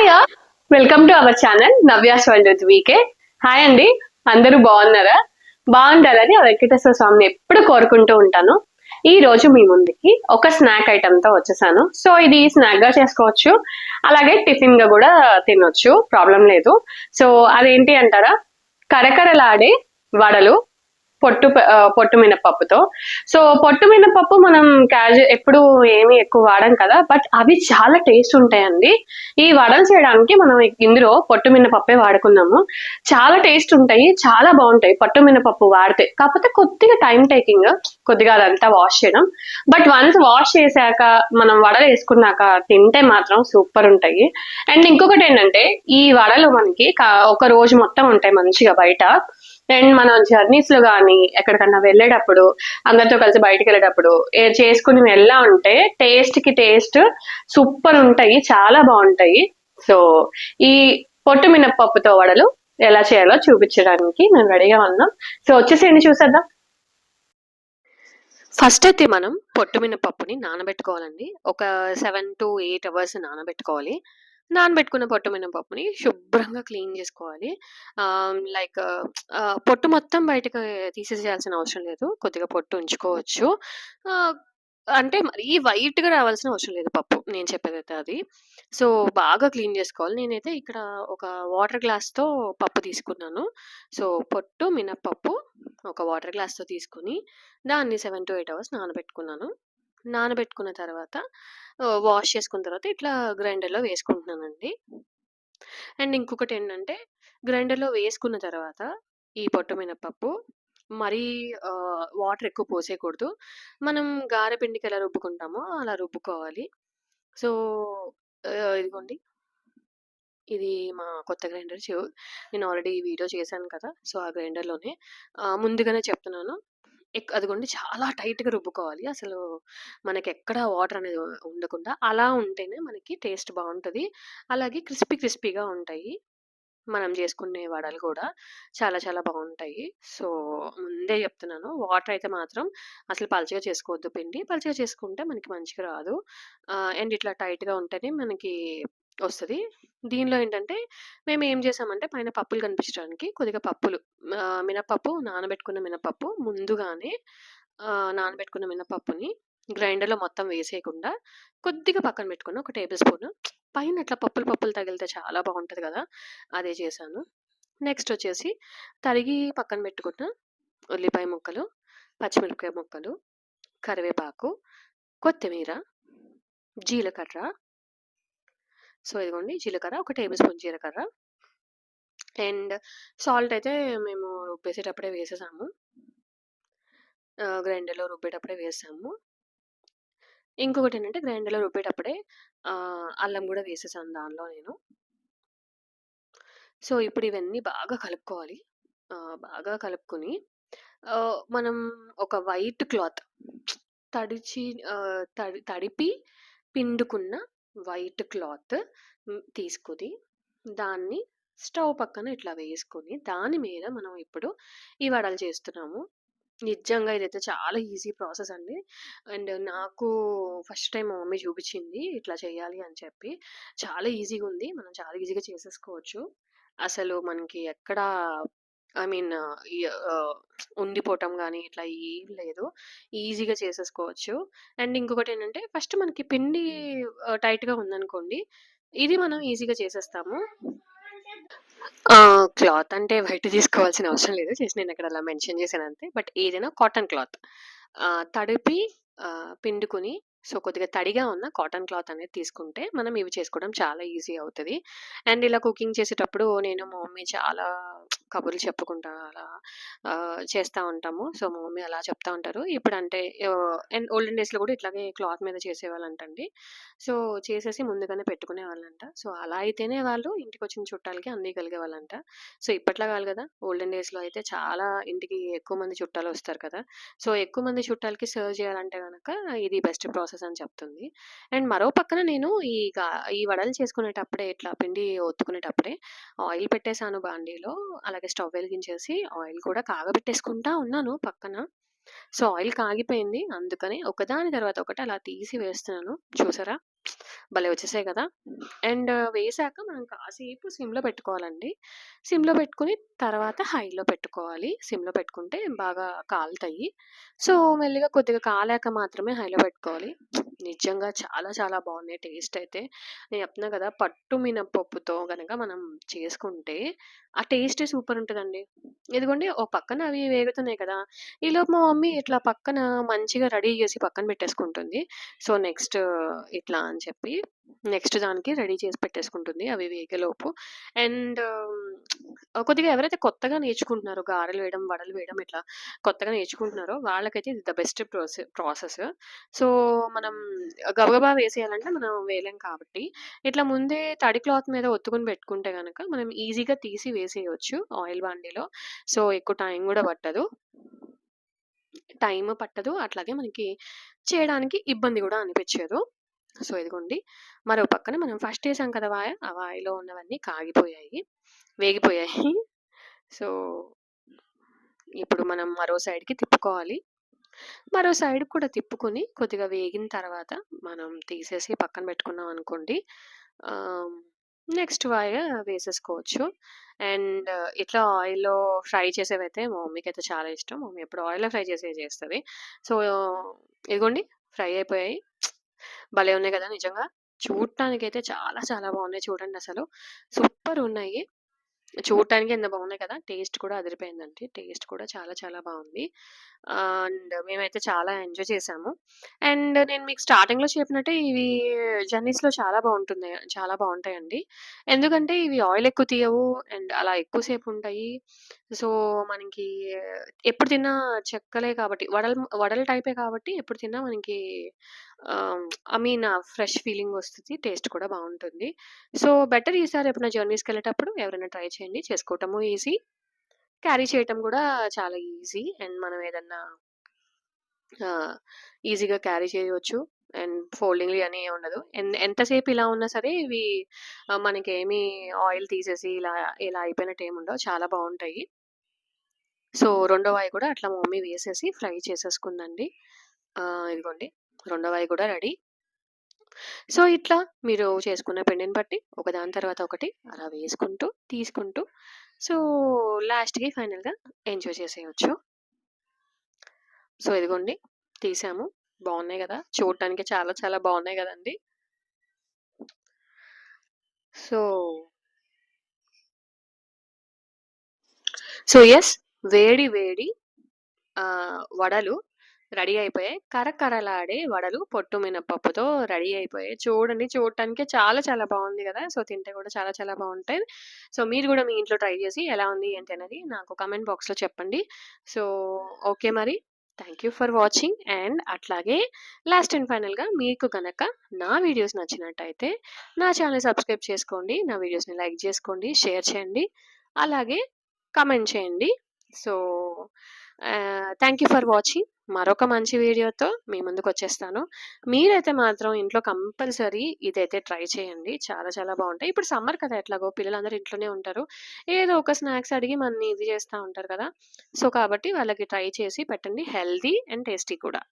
Hi welcome to our channel Navya's world with VK. Hi అండి, అందరూ బాగున్నారా? బాగుంటారని ఆ వెంకటేశ్వర స్వామిని ఎప్పుడు కోరుకుంటూ ఉంటాను. ఈ రోజు మీ ముందుకి ఒక స్నాక్ ఐటమ్ తో వచ్చేసాను. సో ఇది స్నాక్ గా చేసుకోవచ్చు, అలాగే టిఫిన్ గా కూడా తినొచ్చు, ప్రాబ్లం లేదు. సో అదేంటి అంటారా? కరకరలాడే వడలు పొట్టు మినపప్పుతో. సో పొట్టు మినపప్పు మనం ఎప్పుడు ఏమి ఎక్కువ వాడం కదా, బట్ అవి చాలా టేస్ట్ ఉంటాయండి. ఈ వడలు చేయడానికి మనం ఇందులో పొట్టు మినపప్పే వాడుకున్నాము. చాలా టేస్ట్ ఉంటాయి, చాలా బాగుంటాయి పొట్టు మినపప్పు వాడితే. కాకపోతే కొద్దిగా టైం టేకింగ్, కొద్దిగా అదంతా వాష్ చేయడం. బట్ వన్స్ వాష్ చేశాక మనం వడలు వేసుకున్నాక తింటే మాత్రం సూపర్ ఉంటాయి. అండ్ ఇంకొకటి ఏంటంటే, ఈ వడలు మనకి ఒక రోజు మొత్తం ఉంటాయి మంచిగా బయట. అండ్ మనం జర్నీస్ లో కానీ ఎక్కడికన్నా వెళ్ళేటప్పుడు, అందరితో కలిసి బయటకు వెళ్ళేటప్పుడు చేసుకుని వెళ్ళా ఉంటే టేస్ట్ కి టేస్ట్ సూపర్ ఉంటాయి, చాలా బాగుంటాయి. సో ఈ పొట్టు మినపప్పుతో వడలు ఎలా చేయాలో చూపించడానికి మేము రెడీగా ఉన్నాం. సో వచ్చేసేయండి, చూసేద్దాం. ఫస్ట్ అయితే మనం పొట్టు మినపప్పుని నానబెట్టుకోవాలండి. ఒక 7 to 8 అవర్స్ నానబెట్టుకోవాలి. నానబెట్టుకున్న పొట్టు మినపప్పుని శుభ్రంగా క్లీన్ చేసుకోవాలి. లైక్ పొట్టు మొత్తం బయటకి తీసేసేయాల్సిన అవసరం లేదు, కొద్దిగా పొట్టు ఉంచుకోవచ్చు. అంటే మరీ వైట్‌గా రావాల్సిన అవసరం లేదు పప్పు, నేను చెప్పేదైతే అది. సో బాగా క్లీన్ చేసుకోవాలి. నేనైతే ఇక్కడ ఒక వాటర్ గ్లాస్‌తో పప్పు తీసుకున్నాను. సో పొట్టు మినపప్పు ఒక వాటర్ గ్లాస్‌తో తీసుకొని దాన్ని 7 to 8 అవర్స్ నానబెట్టుకున్నాను. నానబెట్టుకున్న తర్వాత వాష్ చేసుకున్న తర్వాత ఇట్లా గ్రైండర్‌లో వేసుకుంటున్నానండి. అండ్ ఇంకొకటేంటంటే, గ్రైండర్‌లో వేసుకున్న తర్వాత ఈ పొట్టు మినపప్పు మరీ వాటర్ ఎక్కువ పోసేయకూడదు. మనం గారె పిండికి ఎలా రుబ్బుకుంటామో అలా రుబ్బుకోవాలి. సో ఇదిగోండి, ఇది మా కొత్త గ్రైండర్. నేను ఆల్రెడీ వీడియో చేశాను కదా, సో ఆ గ్రైండర్‌లోనే ముందుగానే చెప్తున్నాను. అదిగోండి, చాలా టైట్‌గా రుబ్బుకోవాలి. అసలు మనకెక్కడ వాటర్ అనేది ఉండకుండా. అలా ఉంటేనే మనకి టేస్ట్ బావుంటది. అలాగే క్రిస్పీగా ఉంటాయి. మనం చేసుకునే వడలు కూడా చాలా చాలా బావుంటాయి. సో ముందే చెప్తున్నాను. వాటర్ అయితే మాత్రం అసలు పలచగా చేసుకోవద్దు పిండి. పలచగా చేసుకుంటే మనకి మంచిగా రాదు. అండ్ ఇట్లా టైట్‌గా ఉంటేనే మనకి వస్తది. దీనిలో ఏంటంటే, మేమేం చేసామంటే పైన పప్పులు కనిపించడానికి కొద్దిగా మినపప్పు, నానబెట్టుకున్న మినపప్పు ముందుగానే నానబెట్టుకున్న మినపప్పుని గ్రైండర్‌లో మొత్తం వేసేయకుండా కొద్దిగా పక్కన పెట్టుకున్న ఒక టేబుల్ స్పూన్. పైన అట్లా పప్పులు తగిలితే చాలా బావుంటది కదా, అదే చేశాను. నెక్స్ట్ వచ్చేసి తరిగి పక్కన పెట్టుకున్న ఉల్లిపాయ ముక్కలు, పచ్చిమిరపకాయ ముక్కలు, కరివేపాకు, కొత్తిమీర, జీలకర్ర. సో ఇదిగోండి, జీలకర్ర ఒక టేబుల్ స్పూన్ జీలకర్ర. అండ్ సాల్ట్ అయితే మేము రుబ్బేసేటప్పుడే వేసేసాము. గ్రైండర్‌లో రుబ్బేటప్పుడే వేసాము. ఇంకొకటేంటంటే, గ్రైండర్‌లో రుబ్బేటప్పుడే అల్లం గూడా వేసేసాను దానిలో నేను. సో ఇప్పుడు ఇవన్నీ బాగా కలుపుకోవాలి. బాగా కలుపుకొని మనం ఒక వైట్ క్లాత్ తడిచి తడిపి పిండుకున్న వైట్ క్లాత్ తీసుకొని దాన్ని స్టవ్ పక్కన ఇట్లా వేసుకొని దాని మీద మనం ఇప్పుడు ఈ వడలు చేస్తున్నాము. నిజంగా ఇదైతే చాలా ఈజీ ప్రాసెస్ అండి. అండ్ నాకు ఫస్ట్ టైం మా మమ్మీ చూపించింది ఇట్లా చేయాలి అని చెప్పి. చాలా ఈజీగా ఉంది, మనం చాలా ఈజీగా చేసేసుకోవచ్చు. అసలు మనకి ఎక్కడ ఐ మీన్ ఈ ఉండిపోవటం గానీ ఇట్లా ఏం లేదు, ఈజీగా చేసేసుకోవచ్చు. అండ్ ఇంకొకటి ఏంటంటే, ఫస్ట్ మనకి పిండి టైట్‌గా ఉందనుకోండి, ఇది మనం ఈజీగా చేసేస్తాము. క్లాత్ అంటే వైట్ తీసుకోవాల్సిన అవసరం లేదు, నేను అక్కడ అలా మెన్షన్ చేశాను అంతే. బట్ ఏదైనా కాటన్ క్లాత్ తడిపి పిండుకుని, సో కొద్దిగా తడిగా ఉన్న కాటన్ క్లాత్ అనేది తీసుకుంటే మనం ఇవి చేసుకోవడం చాలా ఈజీ అవుతది. అండ్ ఇలా కుకింగ్ చేసేటప్పుడు నేను, మా మమ్మీ చాలా కబుర్లు చెప్పుకుంటా అలా చేస్తా ఉంటాము. సో మా మమ్మీ అలా చెప్తా ఉంటారు. ఇప్పుడంటే అండ్ ఓల్డెన్ డేస్‌లో కూడా ఇట్లాగే క్లాత్ మీద చేసేవాళ్ళంటండి. సో చేసేసి ముందుగానే పెట్టుకునేవాళ్ళంట. సో అలా అయితేనే వాళ్ళు ఇంటికొచ్చిన చుట్టాలకి అందియగలిగేవాళ్ళంట. సో ఇప్పట్లా కాదు కదా, ఓల్డెన్ డేస్‌లో అయితే చాలా ఇంటికి ఎక్కువ మంది చుట్టాలొస్తారు కదా. సో ఎక్కువ మంది చుట్టాలకి సర్వ్ చేయాలంటే గనక ఇది బెస్ట్ ప్రాసెస్ అని చెప్తుంది. అండ్ మరో పక్కన నేను ఈ వడలు చేసుకునేటప్పుడే, ఇట్లా పిండి ఒత్తుకునేటప్పుడే ఆయిల్ పెట్టేసాను బాండీలో. అలాగే స్టవ్ వెలిగించేసి ఆయిల్ కూడా కాగబెట్టేసుకుంటా ఉన్నాను పక్కన. సో ఆయిల్ కాగిపోయింది, అందుకని ఒకదాని తర్వాత ఒకటి అలా తీసి వేస్తున్నాను. చూసారా? భలే వచ్చేసాయి కదా! అండ్ వేశాక మనం కాసేపు సిమ్‌లో పెట్టుకోవాలండి. సిమ్‌లో పెట్టుకొని తర్వాత హైలో పెట్టుకోవాలి. సిమ్‌లో పెట్టుకుంటే బాగా కాలుతాయి. సో, మెల్లిగా కొద్దిగా కాలాక మాత్రమే హైలో పెట్టుకోవాలి. నిజంగా చాలా చాలా బాగున్నాయి టేస్ట్ అయితే. నేను చెప్తున్నా కదా! పట్టు మినపప్పుతో గనక మనం చేసుకుంటే ఆ టేస్టే సూపర్ ఉంటదండి. ఇదిగోండి ఓ పక్కన అవి వేగుతున్నాయి కదా! ఈలోపు మా మమ్మీ ఇట్లా పక్కన మంచిగా రెడీ చేసి పక్కన పెట్టేసుకుంటుంది. సో, నెక్స్ట్ ఇట్లా అని చెప్పి నెక్స్ట్ దానికి రెడీ చేసి పెట్టేసుకుంటుంది అవి వేగేలోపు. అండ్ కొద్దిగా ఎవరైతే కొత్తగా నేర్చుకుంటున్నారో గారెలు వేయడం, వడలు వేయడం ఇట్లా కొత్తగా నేర్చుకుంటున్నారో వాళ్ళకైతే ఇది ద బెస్ట్ ప్రాసెస్. సో, మనం గబగబా వేసేయాలంటే మనం వేయలేం కాబట్టి, ఇట్లా ముందే తడి క్లాత్ మీద ఒత్తుకొని పెట్టుకుంటే గనక మనం ఈజీగా తీసి వేసేయొచ్చు ఆయిల్ బాండీలో. సో, ఎక్కువ టైం గూడా పట్టదు. టైము పట్టదు. అట్లాగే మనకి చేయడానికి ఇబ్బంది గూడా అనిపిచ్చదు. సో, ఇదిగోండి మరో పక్కన మనం ఫస్ట్ ఏసాం కదా ఆ వాయలో ఉన్నవన్నీ కాగిపోయాయి. వేగిపోయాయి. సో, ఇప్పుడు మనం మరో సైడ్‌కి తిప్పుకోవాలి. మరో సైడ్ కూడా తిప్పుకొని కొద్దిగా వేగిన తర్వాత మనం తీసేసి పక్కన పెట్టుకున్నాం అనుకోండి. ఆహ్, నెక్స్ట్ వాయ వేసేసుకోవచ్చు. అండ్ ఇట్లా ఆయిల్‌లో ఫ్రై చేసేవైతే మా మమ్మీకైతే చాలా ఇష్టం. మమ్మీ ఎప్పుడు ఆయిల్‌లో ఫ్రై చేసేవి చేస్తది. సో, ఇదిగోండి ఫ్రై అయిపోయాయి. భలే ఉన్నాయి కదా! నిజంగా. చూడటానికైతే చాలా చాలా బాగున్నాయి చూడండసలు. సూపరున్నాయి. చూడటానికి ఎంత బాగున్నాయి కదా! టేస్ట్ కూడా అదిరిపోయిందండి. టేస్ట్ కూడా చాలా చాలా బావుంది. అండ్ మేమైతే చాలా ఎంజాయ్ చేశాము. అండ్ నేను మీకు స్టార్టింగ్‌లో చెప్పినట్టే ఇవి జర్నీస్‌లో చాలా బావుంటాయండి. ఎందుకంటే ఇవి ఆయిల్ ఎక్కువ తీయవు అండ్ అలా ఎక్కువ సేపు ఉంటాయి. సో, మనకి ఎప్పుడు తిన్నా చెక్కలే కాబట్టి వడల టైపే కాబట్టి ఎప్పుడు తిన్నా మనకి ఐ మీన్ ఫ్రెష్ ఫీలింగ్ వస్తది. టేస్ట్ కూడా బావుంటుంది. సో, బెటర్ ఈసారి ఎప్పుడైనా జర్నీస్‌కెళ్ళేటప్పుడు ఎవరైనా ట్రై చేయండి. చేసుకోవటము ఈజీ. క్యారీ చేయటం గూడా చాలా ఈజీ. అండ్ మనం ఏదన్నా ఆహ్, ఈజీగా క్యారీ చేయవచ్చు. అండ్ ఫోల్డింగ్‌లు అని ఏమి ఉండదు. ఎంతసేపు ఇలా ఉన్నా సరే ఇవి మనకేమి ఆయిల్ తీసేసి ఇలా అయిపోయినట్టు ఏమి ఉండవు. చాలా బావుంటాయి. సో, రెండో వాయి కూడా అట్లా మా మమ్మీ వేసేసి ఫ్రై చేసేసుకుందండి. ఇదిగోండి రెండో వాయి కూడా రెడీ. సో, ఇట్లా మీరు చేసుకున్న పిండిని బట్టి ఒకదాని తర్వాత ఒకటి అలా వేసుకుంటూ, తీసుకుంటూ సో, లాస్ట్‌కి ఫైనల్‌గా ఎంజాయ్ చేసేయొచ్చు. సో, ఇదిగోండి తీసాము. బావున్నాయి గదా! చూడటానికి చాలా చాలా బావున్నాయి గదండీ! సో, యెస్ వేడి వేడి వడలు రెడీ అయిపోయాయి. కరకరలాడే వడలు పొట్టు మినపప్పుతో రెడీ అయిపోయాయి. చూడండి చూడటానికే చాలా చాలా బావుంది గదా! సో, తింటే కూడా చాలా చాలా బావుంటాయి. సో, మీరు గూడా మీ ఇంట్లో ట్రై చేసి ఎలా ఉంది ఏంటి అనేది నాకు కామెంట్ బాక్స్‌లో చెప్పండి. సో, ఓకే మరి. Thank you for watching and అట్లాగే లాస్ట్ అండ్ ఫైనల్‌గా మీకు గనక నా వీడియోస్ నచ్చినట్టయితే నా ఛానెల్ సబ్స్క్రైబ్ చేసుకోండి. నా వీడియోస్‌ని లైక్ జేసుకోండి, షేర్ చేయండి. అలాగే కామెంట్ చేయండి. So, thank you for watching. మరొక మంచి వీడియోతో మీ ముందుకొచ్చేస్తాను. మీరైతే మాత్రం ఇంట్లో కంపల్సరీ ఇదైతే ట్రై చేయండి. చాలా చాలా బావుంటాయి. ఇప్పుడు సమ్మర్ కదా ఎట్లాగో పిల్లలందరూ ఇంట్లోనే ఉంటారు. ఏదో ఒక స్నాక్స్ అడిగి మనని ఇది చేస్తా ఉంటారు కదా! సో, కాబట్టి వాళ్ళకి ట్రై చేసి పెట్టండి. హెల్తీ అండ్ టేస్టీ కూడా.